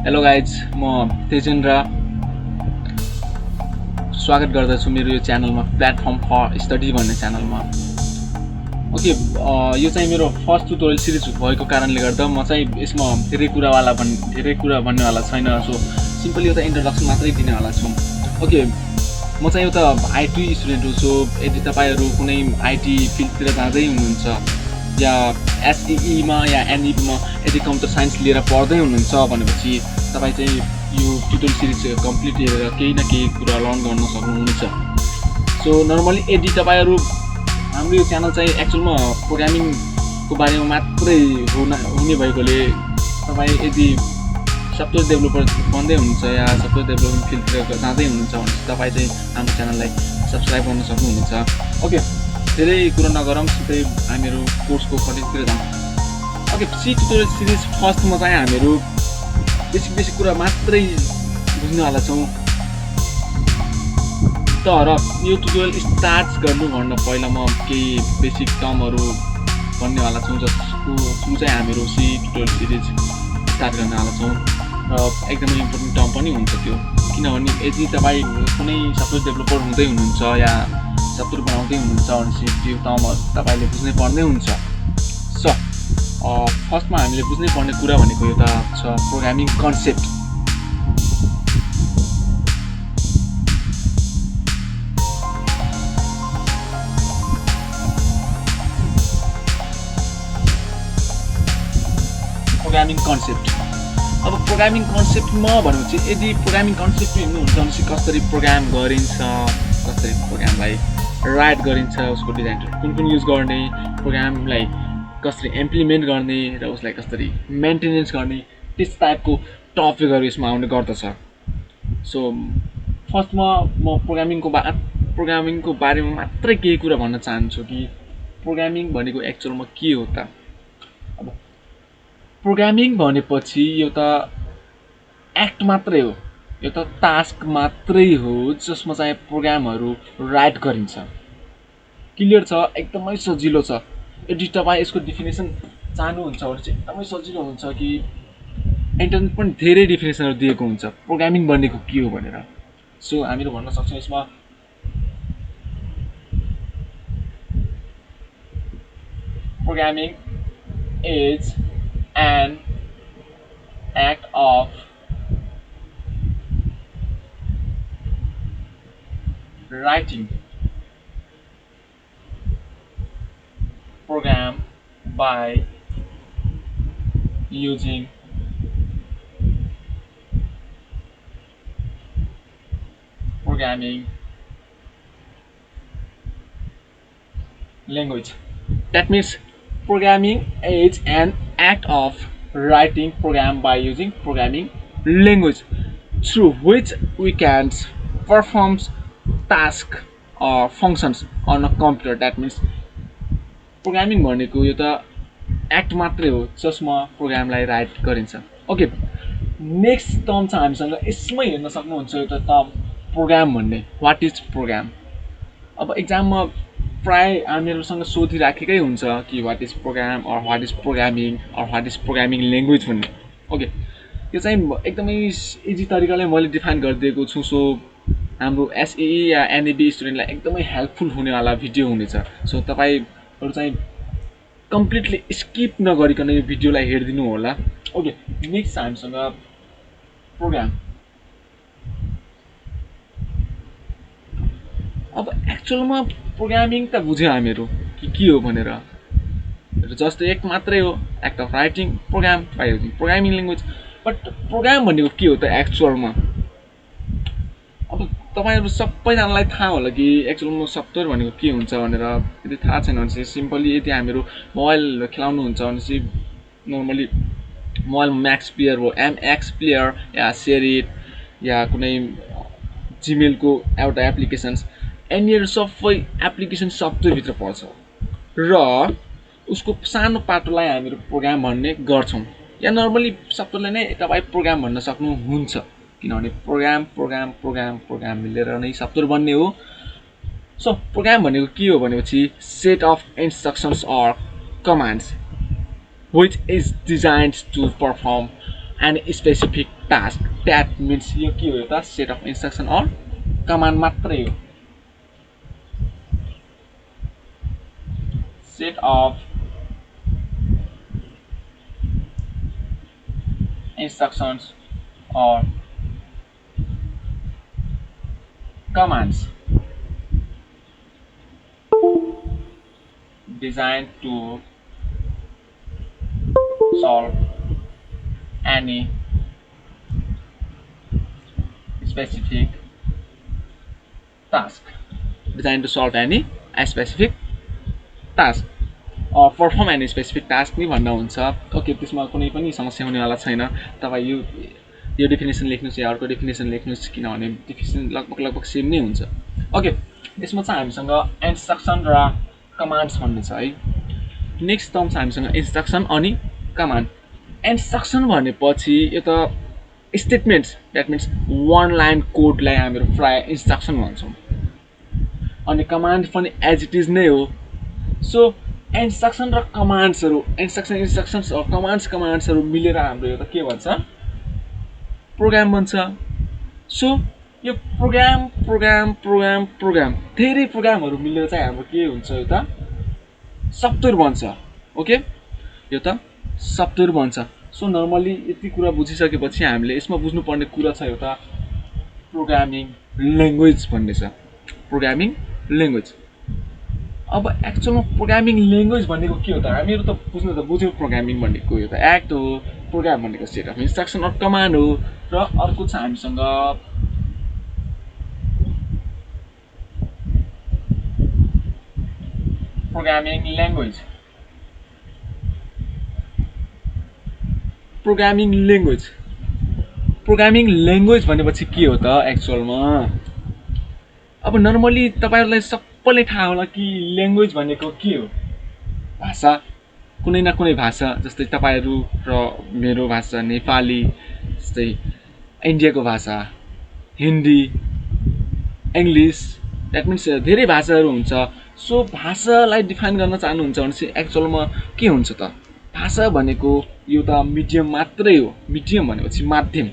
Hello guys म तेजेन्द्र स्वागत गर्दछु मेरो यो च्यानलमा प्लेटफर्म फर स्टडी भन्ने च्यानलमा। ओके, यो चाहिँ मेरो फर्स्ट ट्युटोरियल सिरिज भएको कारणले गर्दा म चाहिँ यसमा धेरै कुरा भन्नेवाला छैन। सो सिम्पली एउटा इन्ट्रोडक्सन मात्रै दिनेवाला छु। ओके, म चाहिँ एउटा आइटी स्टुडेन्ट हो। सो यदि तपाईहरु कुनै आइटी फिल्डतिर जाँदै हुनुहुन्छ या एसईईमा या एनईबीमा यदि कम्प्युटर साइन्स लिएर पढ्दै हुनुहुन्छ भनेपछि तपाई चाहिँ यो ट्युटोरियल सिरिज कम्प्लिट हेरेर केही न केही कुरा लर्न गर्न सक्नुहुन्छ। सो नर्मली यदि तपाईहरु हाम्रो यो च्यानल चाहिँ एक्चुअलमा प्रोग्रामिङको बारेमा मात्रै हुने भएकोले तपाई यदि सफ्टवेयर डेभलपर बन्दै हुनुहुन्छ या सफ्टवेयर डेभलपमेन्ट फिल्डतिर जाँदै हुनुहुन्छ भने तपाई चाहिँ हाम्रो च्यानललाई सब्स्क्राइब गर्न सक्नुहुन्छ। ओके, धेरै कुरा नगरौँ, सिधै हामीहरू कोर्सको कन्टेन्टतिर जाउँ। ओके, ट्युटोरियल सिरिज फर्स्टमा चाहिँ हामीहरू बेसिक कुरा मात्रै बुझ्नवाला छौँ। तर यो ट्युटोरियल स्टार्ट गर्नुभन्दा पहिला म केही बेसिक टर्महरू भन्नेवाला छौँ, जसको थ्रु चाहिँ हामीहरू ट्युटोरियल सिरिज स्टार्ट गर्नवाला छौँ। र एकदमै इम्पोर्टेन्ट टर्म पनि हुन्छ त्यो, किनभने यदि तपाईँ कुनै सफ्टवेयर डेभलपर हुँदै हुनुहुन्छ या सफ्टवेयर बनाउँदै हुनुहुन्छ भनेपछि त्यो टर्महरू तपाईँले बुझ्नै पर्ने हुन्छ। सो फर्स्टमा हामीले बुझ्नै पर्ने कुरा भनेको एउटा छ प्रोग्रामिङ कन्सेप्ट। Programming concept. अब प्रोग्रामिङ कन्सेप्टमा भनेपछि यदि प्रोग्रामिङ कन्सेप्ट हेर्नुहुन्छ भनेपछि कसरी प्रोग्राम गरिन्छ, कसरी प्रोग्रामलाई राइट गरिन्छ, उसको डिजाइन कुन युज गर्ने, प्रोग्रामलाई कसरी इम्प्लिमेन्ट गर्ने र उसलाई कसरी मेन्टेनेन्स गर्ने, त्यस टाइपको टपिकहरू यसमा आउने गर्दछ। सो फर्स्टमा म प्रोग्रामिङको बारेमा मात्रै केही कुरा भन्न चाहन्छु कि प्रोग्रामिङ भनेको एक्चुअलमा के हो त। अब प्रोग्रामिङ भनेपछि एउटा एक्ट मात्रै हो, एउटा टास्क मात्रै हो जसमा चाहिँ प्रोग्रामहरू राइट गरिन्छ। क्लियर छ, एकदमै सजिलो छ। यदि तपाईँ यसको डेफिनेसन चाहनुहुन्छ भने चाहिँ एकदमै सजिलो हुन्छ कि इन्टरनेट पनि धेरै डेफिनेसनहरू दिएको हुन्छ प्रोग्रामिङ भनेको के हो भनेर। सो हामीहरू भन्न सक्छौँ यसमा programming is an act of writing program by using programming language. That means programming is an act of writing program by using programming language through which we can perform tasks or functions on a computer. That means programming भनेको यो त act मात्रै हो जसमा प्रोग्रामलाई write गरिन्छ। Okay, next term छ हामीसँग यसमै हेर्न सक्नुहुन्छ एउटा टर्म प्रोग्राम भन्ने। What is program? अब एक्जाममा प्राय हामीहरूसँग सोधिराखेकै हुन्छ कि what is program or what is programming or what is programming language भन्ने। ओके, यो चाहिँ एकदमै इजी तरिकाले मैले डिफाइन गरिदिएको छु। सो हाम्रो एसईई या एनईबी स्टुडेन्टलाई एकदमै हेल्पफुल हुनेवाला भिडियो हुनेछ। सो तपाईँहरू चाहिँ कम्प्लिटली स्किप नगरिकन यो भिडियोलाई हेरिदिनु होला। ओके, नेक्स्ट हामीसँग प्रोग्राम। अब एक्चुअलमा प्रोग्रामिङ त बुझ्यो हामीहरू कि के हो भनेर, जस्ट एक मात्रै हो, act of writing program by using programming language. But program भनेको के हो त एक्चुअलमा? अब तपाईँहरू सबैजनालाई थाहा होला कि एक्चुअलमा सफ्टवेयर भनेको के हुन्छ भनेर। यदि थाहा छैन भने चाहिँ सिम्पली यदि हामीहरू मोबाइल खेलाउनुहुन्छ भने चाहिँ नर्मली मोबाइलमा म्याक्स प्लेयर हो, एमएक्स प्लेयर या सेरिट या कुनै जिमेलको एउटा एप्लिकेसन्स, यिनीहरू सबै एप्लिकेसन सफ्टवेयरभित्र पर्छ र उसको सानो पाटोलाई हामीहरू प्रोग्राम भन्ने गर्छौँ। या नर्मली सफ्टवेयरलाई नै तपाईँ प्रोग्राम भन्न सक्नुहुन्छ, किनभने प्रोग्राम मिलेर नै सफ्टवेयर बन्ने हो। सो प्रोग्राम भनेको के हो भनेपछि set of instructions or commands which is designed to perform and specific task. That means यो के हो त set of instruction or command मात्रै हो. Set of instructions or commands designed to solve any specific task. Designed to solve any specific task or perform any specific task नि भन्दा हुन्छ. Okay, त्यसमा कुनै पनि समस्या हुनेवाला छैन. तपाईँ यो डेफिनेसन लेख्नुस् या अर्को डेफिनेसन लेख्नुस्, किनभने डेफिनेसन लगभग सेम नै हुन्छ. ओके, यसमा चाहिँ हामीसँग इन्स्ट्रक्सन र कमान्ड्स भन्ने छ है. नेक्स्ट टर्म छ हामीसँग इन्स्ट्रक्सन अनि कमान्ड. इन्स्ट्रक्सन भनेपछि यो त statements, that means one line कोडलाई हामीहरू प्रायः इन्स्ट्रक्सन भन्छौँ. अनि कमान्ड पनि एज इट इज नै हो. सो इन्स्ट्रक्सन र कमान्ड्सहरू, इन्स्ट्रक्सन्स र कमान्ड्सहरू मिलेर हाम्रो यो त के भन्छ, प्रोग्राम बन्छ. सो यो प्रोग्राम धेरै प्रोग्रामहरू मिलेर चाहिँ हाम्रो के हुन्छ, यो त सफ्टवेयर बन्छ. ओके, यो त सफ्टवेयर बन्छ. सो नर्मली यति कुरा बुझिसकेपछि हामीले यसमा बुझ्नुपर्ने कुरा छ यो त प्रोग्रामिङ ल्याङ्ग्वेज भन्ने छ. Programming language. अब एक्चुअलमा प्रोग्रामिङ ल्याङ्ग्वेज भनेको के हो त, हामीहरू त बुझ्यौँ प्रोग्रामिङ भनेको यो त एक्ट हो, प्रोग्राम भनेको set of instruction or command हो. र अर्को छ हामीसँग प्रोग्रामिङ ल्याङ्ग्वेज. प्रोग्रामिङ ल्याङ्ग्वेज भनेपछि के हो त एक्चुअलमा. अब नर्मली तपाईँहरूलाई सबैले थाहा होला कि ल्याङ्ग्वेज भनेको के हो, भाषा, कुनै न कुनै भाषा. जस्तै तपाईँहरू र मेरो भाषा नेपाली, जस्तै इन्डियाको भाषा हिन्दी, इङ्ग्लिस, द्याट मिन्स धेरै भाषाहरू हुन्छ. सो भाषालाई डिफाइन गर्न चाहनुहुन्छ भने चाहिँ एक्चुअलमा के हुन्छ त, भाषा भनेको यो त मिडियम मात्रै हो. मिडियम भनेपछि माध्यम,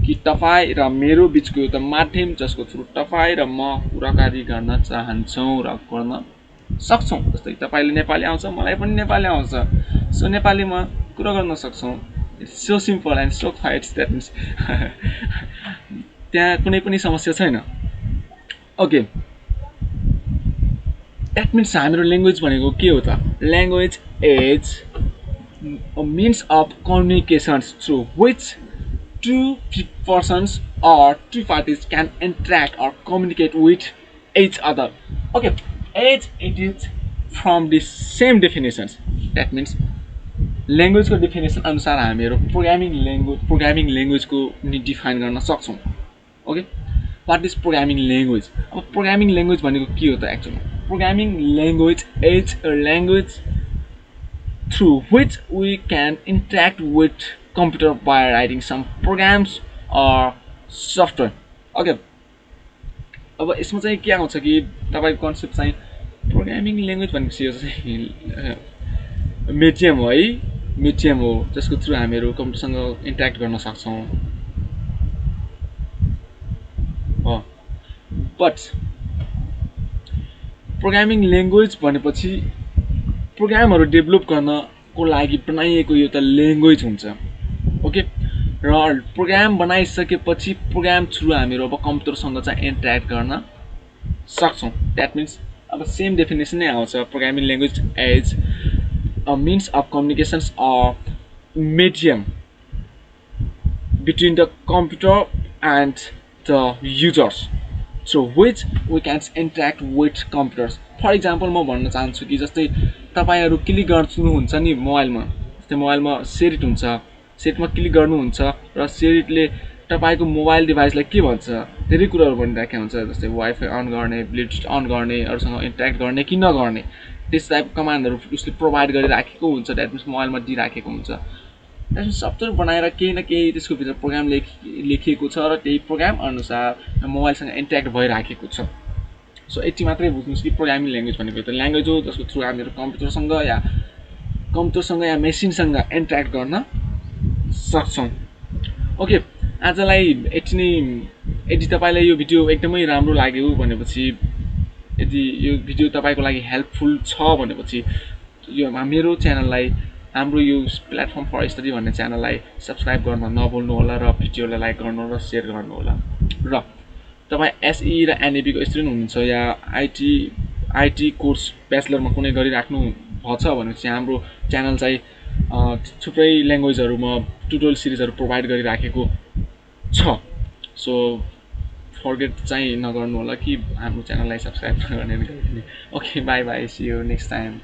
कि तपाईँ र मेरो बिचको यो त माध्यम जसको थ्रु तपाईँ र म कुराकानी गर्न चाहन्छौँ र गर्न सक्छौँ. जस्तै तपाईँले नेपाली आउँछ, मलाई पनि नेपाली आउँछ. सो नेपालीमा कुरा गर्न सक्छौँ. It's so simple and so fights, that means त्यहाँ कुनै पनि समस्या छैन. ओके, द्याट मिन्स हाम्रो ल्याङ्ग्वेज भनेको के हो त, language is a means of communications through which two persons or two parties can interact or communicate with each other. Okay, as it is from the same definitions. That means language को definition अनुसार हामीहरू programming language को नि define गर्न सक्छौं. Okay, what is programming language? अब programming language भनेको के हो त actually? Programming language is a language through which we can interact with computer by writing some programs or software. Okay, अब यसमा चाहिँ के आउँछ कि तपाईको कन्सेप्ट चाहिँ प्रोग्रामिङ ल्याङ्ग्वेज भनेपछि यो चाहिँ मिडियम हो है, मिडियम हो जसको थ्रु हामीहरू कम्प्युटरसँग इन्टरेक्ट गर्न सक्छौं. बट प्रोग्रामिङ ल्याङ्ग्वेज भनेपछि प्रोग्रामहरु डेभलप गर्नको लागि बनाइएको यो त ल्याङ्ग्वेज हुन्छ. ओके, र प्रोग्राम बनाइसकेपछि प्रोग्राम थ्रु हामीहरू अब कम्प्युटरसँग चाहिँ इन्टरेक्ट गर्न सक्छौं. द्याट मिन्स अब सेम डेफिनेसन नै आउँछ. Programming language as a means of communications or medium between the computer and the users through which we can interact with computers. For example, म भन्न चाहन्छु कि जस्तै तपाईहरु क्लिक गर्नुहुन्छ नि मोबाइलमा, जस्तै मोबाइलमा सेरिट हुन्छ, सेटमा क्लिक गर्नुहुन्छ र सेरिटले तपाईको मोबाइल डिभाइसलाई के भन्छ, धेरै कुराहरु भनिराखेको हुन्छ. जस्तै वाइफाई अन गर्ने, ब्लुटुथ अन गर्ने, अरूसँग इन्टरेक्ट गर्ने कि नगर्ने, त्यस टाइपको कमान्डहरु उसले प्रोवाइड गरिराखेको हुन्छ. द्याट मिन्स मोबाइलमा दिइराखेको हुन्छ. त्यसमा सफ्टवेयर बनाएर केही न केही त्यसको भित्र प्रोग्राम लेखिएको छ र त्यही प्रोग्राम अनुसार मोबाइलसँग इन्टरेक्ट भइराखेको छ. सो यति मात्रै बुझ्नुस् कि प्रोग्रामिङ ल्याङ्ग्वेज भनेको त ल्याङ्ग्वेज हो जसको थ्रु हामीहरू कम्प्युटरसँग या मेसिनसँग इन्टरेक्ट गर्न सक्छौं. ओके, आजलाई यति नै। यदि तपाईँलाई यो भिडियो एकदमै राम्रो लाग्यो भनेपछि, यदि यो भिडियो तपाईँको लागि हेल्पफुल छ भनेपछि यो मेरो च्यानललाई, हाम्रो यो प्लेटफर्म फर स्टडी भन्ने च्यानललाई सब्सक्राइब गर्न नभुल्नुहोला र भिडियोलाई लाइक गर्नु र सेयर गर्नुहोला। र तपाईँ एसई र एनइबीको स्टुडेन्ट हुनुहुन्छ या आइटी कोर्स ब्याचलरमा कुनै गरिराख्नु भएको छ भनेपछि हाम्रो च्यानल चाहिँ थुप्रै ल्याङ्ग्वेजहरूमा ट्युटोरियल सिरिजहरू प्रोभाइड गरिराखेको छ। सो फर्गेट चाहिँ नगर्नु होला कि हाम्रो च्यानललाई सब्सक्राइब गर्ने। Okay, bye bye, see you next time.